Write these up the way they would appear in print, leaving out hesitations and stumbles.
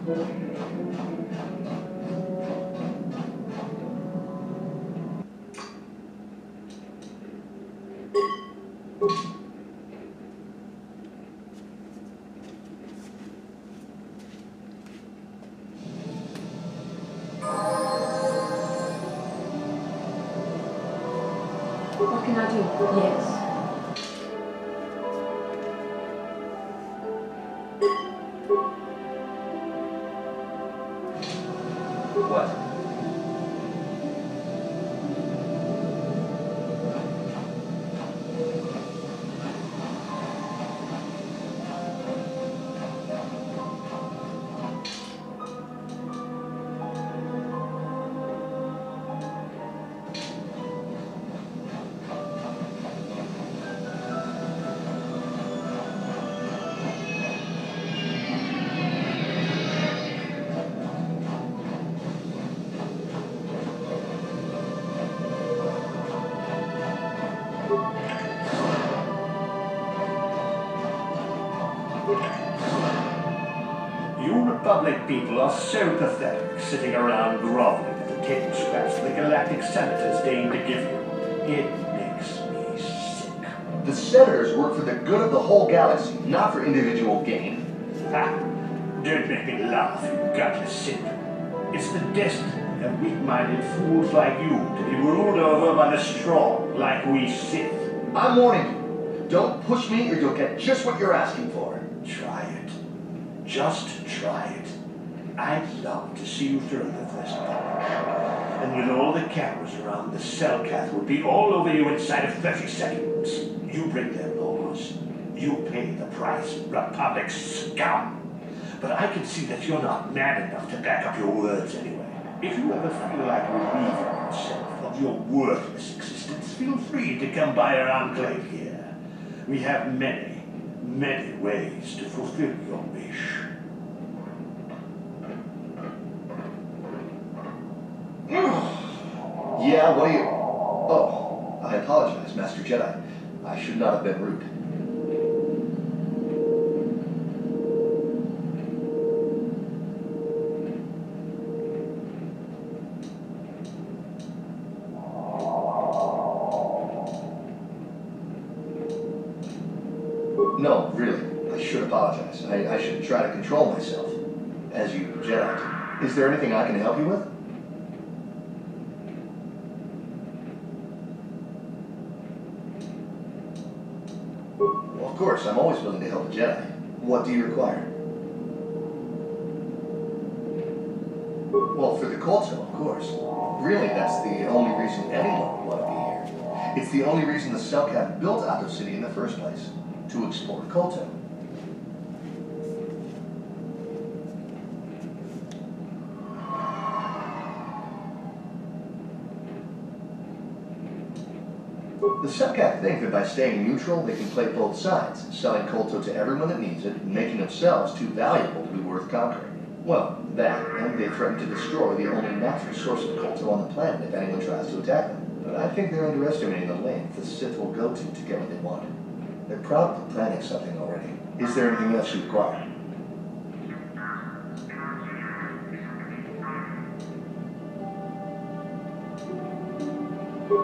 What can I do? Yes. What? You Republic people are so pathetic, sitting around groveling at the table scraps the galactic senators deign to give you. It makes me sick. The senators work for the good of the whole galaxy, not for individual gain. Ha! Don't make me laugh, you gutless simp. It's the destiny of weak-minded fools like you to be ruled over by the strong, like we Sith. I'm warning you. Don't push me or you'll get just what you're asking for. Try it. Just try it. I'd love to see you through the first part. And with all the cameras around, the Cellcath would be all over you inside of 30 seconds. You break their laws. You pay the price, Republic scum. But I can see that you're not mad enough to back up your words anyway. If you ever feel like relieving yourself of your worthless existence, feel free to come by our enclave here. We have many, many ways to fulfill your wish. Yeah, what do you... Oh, I apologize, Master Jedi. I should not have been rude. No, really, I should apologize. I should try to control myself, as you Jedi do. Is there anything I can help you with? Well, of course, I'm always willing to help a Jedi. What do you require? Well, for the KOTOR, of course. Really, that's the only reason anyone would want to be here. It's the only reason the Cellcath built Otto City in the first place. To explore KOTOR. The Cellcath think that by staying neutral, they can play both sides, selling KOTOR to everyone that needs it, and making themselves too valuable to be worth conquering. Well, that, and they threaten to destroy the only natural source of KOTOR on the planet if anyone tries to attack them. But I think they're underestimating the length the Sith will go to get what they want. They're probably planning something already. Is there anything else you require?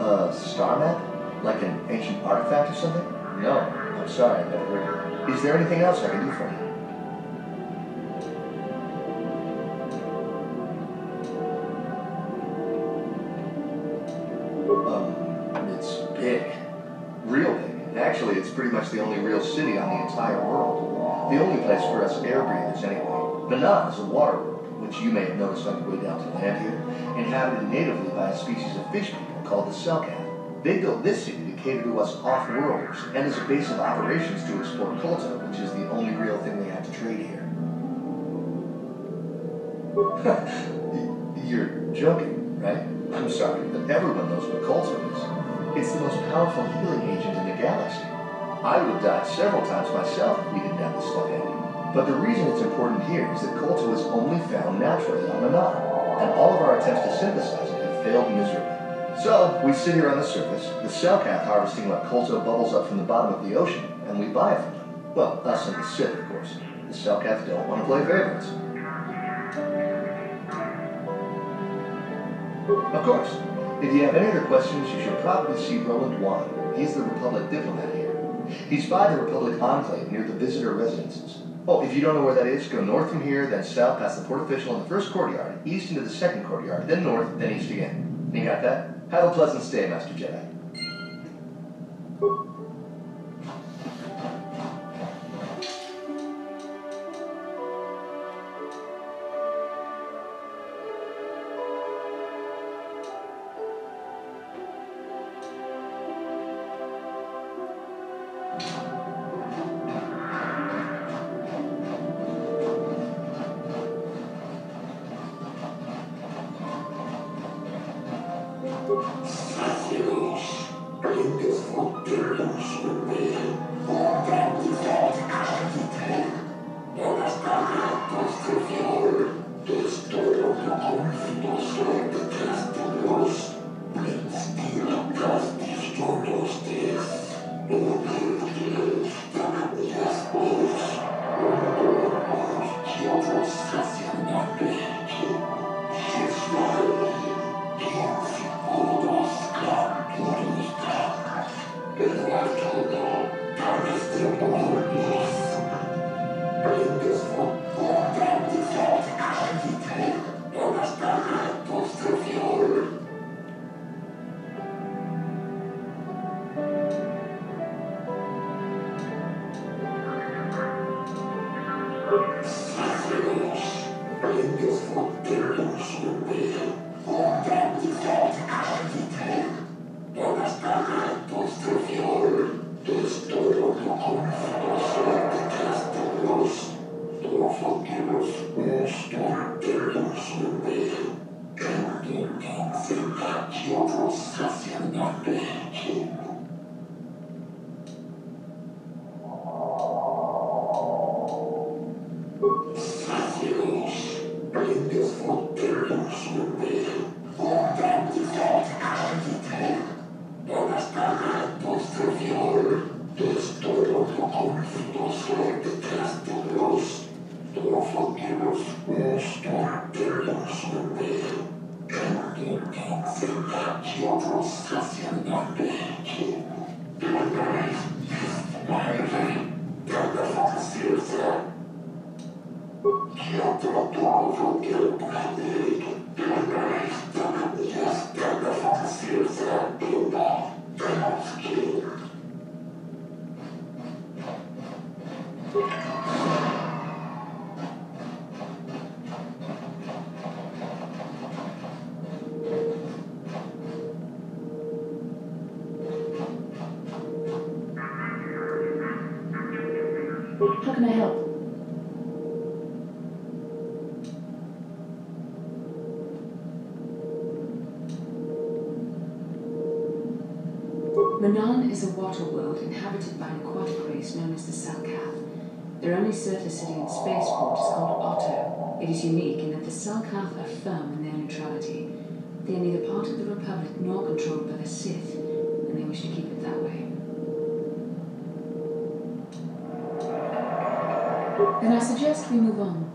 A star map? Like an ancient artifact or something? No, I'm sorry, I've never heard of it. Is there anything else I can do for you? It's big. Real big. Actually, it's pretty much the only real city on the entire world. The only place for us air breathers, anyway. Banan is a water world, which you may have noticed on your way down to land here, inhabited natively by a species of fish people called the Cellcath. They built this city to cater to us off-worlders, and as a base of operations to explore KOTOR, which is the only real thing they have to trade here. You're joking, right? I'm sorry, but everyone knows what KOTOR is. It's the most powerful healing agent in the galaxy. I would have died several times myself if we didn't have this stuff handy. But the reason it's important here is that KOTOR is only found naturally on Banan, and all of our attempts to synthesize it have failed miserably. So, we sit here on the surface, the Cellcath harvesting what KOTOR bubbles up from the bottom of the ocean, and we buy it from them. Well, us and the Sith, of course. The Cellcath don't want to play favorites. Of course. If you have any other questions, you should probably see Roland Wine. He's the Republic diplomat here. He's by the Republic Enclave near the visitor residences. Oh, if you don't know where that is, go north from here, then south past the port official in the first courtyard, east into the second courtyard, then north, then east again. You got that? Have a pleasant stay, Master Jedi. How can I help? Manon is a water world inhabited by an aquatic race known as the Salkath. Their only surface city and spaceport is called KOTOR. It is unique in that the Salkath are firm in their neutrality. They are neither part of the Republic nor controlled by the Sith, and they wish to keep it that way. Then I suggest we move on.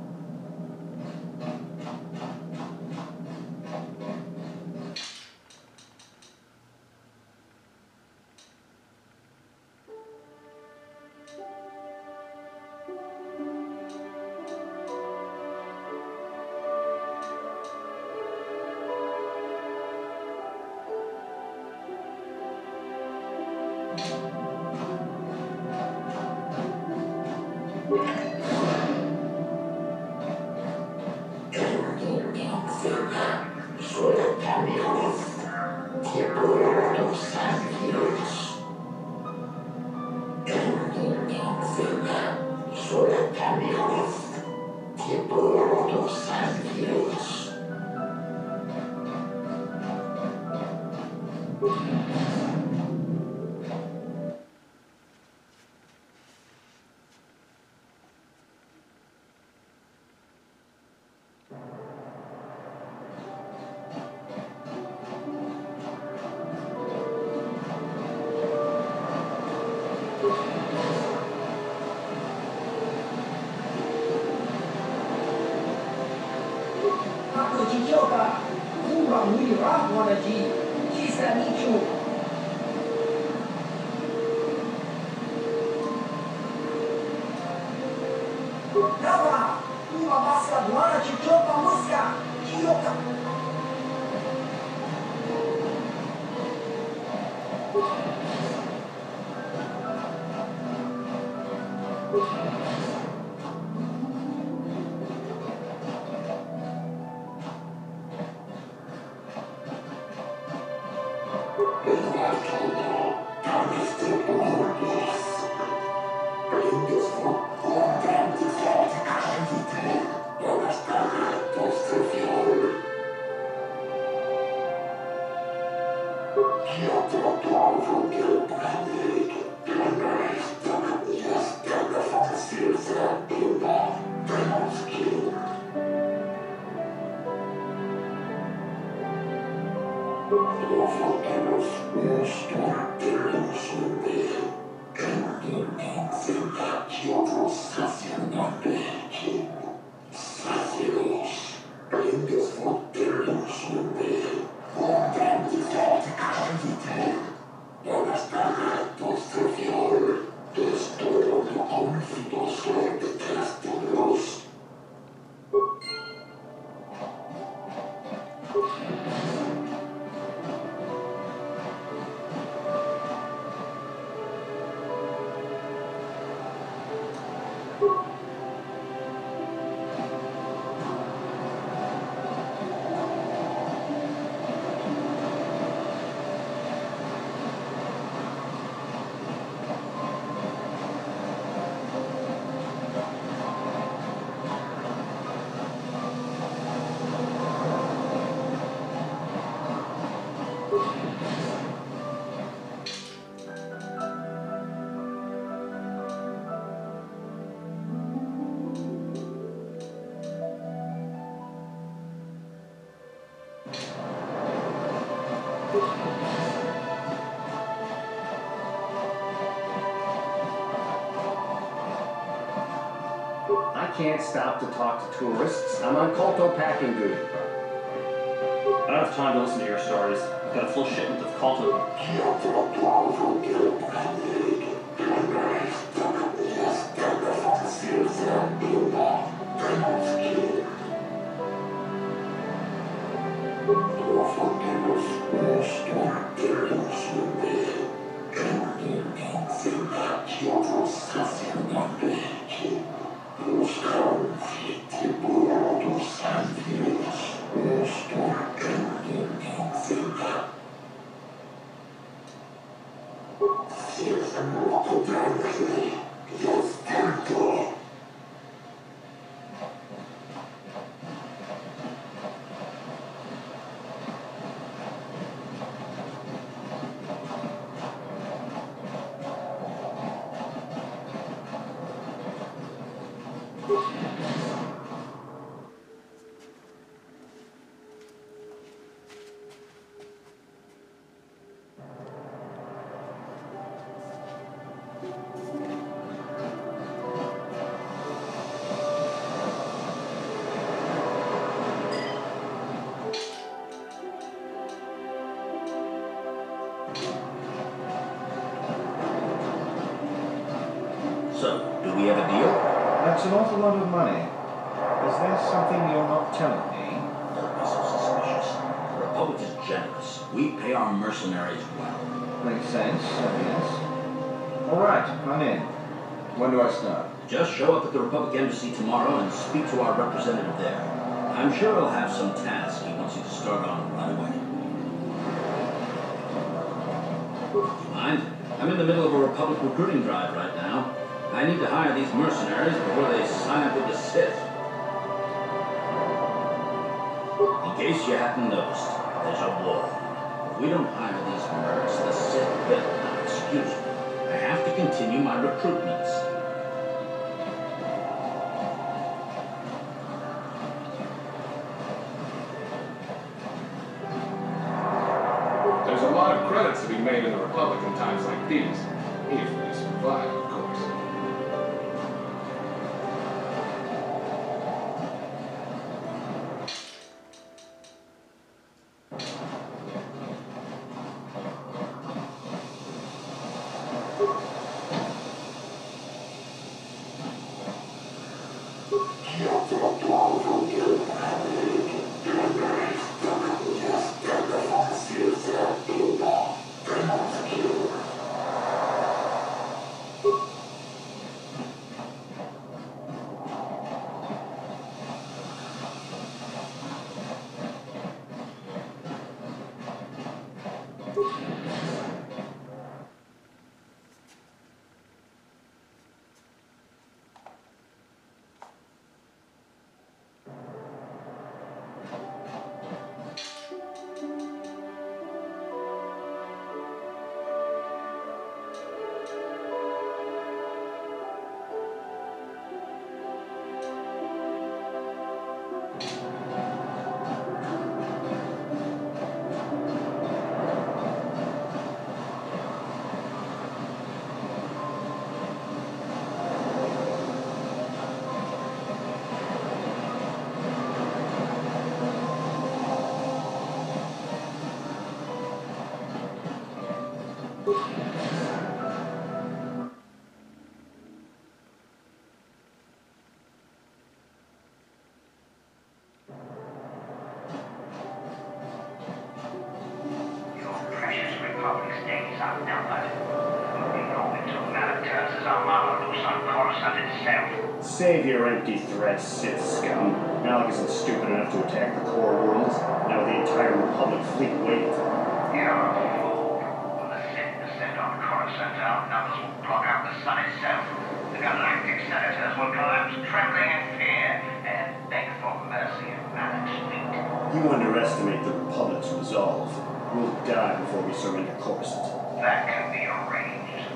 wanna G. Kisa Nichu. Dobra, uma máscara do ano de tropa música. Kyoka. I can't stop to talk to tourists. I'm on KOTOR packing duty. I don't have time to listen to your stories. I've got a full shipment of KOTOR. So, do we have a deal? That's an awful lot of money. Is there something you're not telling me? Don't be so suspicious. The Republic is generous. We pay our mercenaries well. Makes sense, yes. All right, I'm in. When do I start? Just show up at the Republic Embassy tomorrow and speak to our representative there. I'm sure he'll have some task he wants you to start on right away. Do you mind? I'm in the middle of a Republic recruiting drive right now. I need to hire these mercenaries before they sign up with the Sith. In case you hadn't noticed, there's a war. If we don't hire these mercs, the Sith will. Now, excuse me. I have to continue my recruitments. There's a lot of credits to be made in the Republic in times like these. If we survive, of course. Your precious Republic's days are numbered. Moving home into Malakans as Armada loose on Coruscant itself. Save your empty threats, Sith scum. Malik isn't stupid enough to attack the core worlds, now with the entire Republic fleet waiting for him. You're a fool. When the Sith descend on Coruscant, our numbers will block out the sun itself. The galactic senators will collapse trembling in fear and beg for mercy at Malak's feet. You underestimate the Republic's resolve. We'll die before we surrender Coruscant. That can be arranged.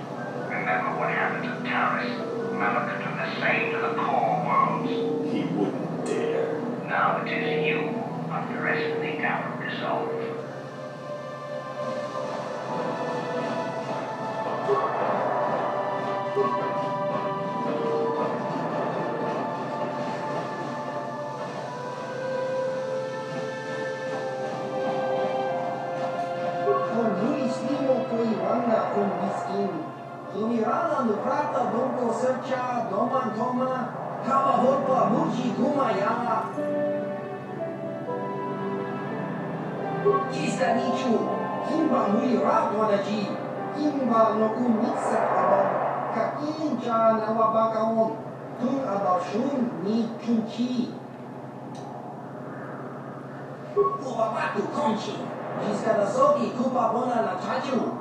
Remember what happened to Taris. Malak could do the same to the core worlds. He wouldn't dare. Now it is you underestimate our resolve. Con durissimo coi wanga con miskin. Zomirana no prata donko sercha doma doma. Kama horpa muji gumaya. Kista nichu. Kimba mui ratwanaji. Kimba no umitsa abang. Kakincha na wabakaon. Tun abashun ni chunchi. Ubabatu konchi. Jiska da soki kupa bona na chachu.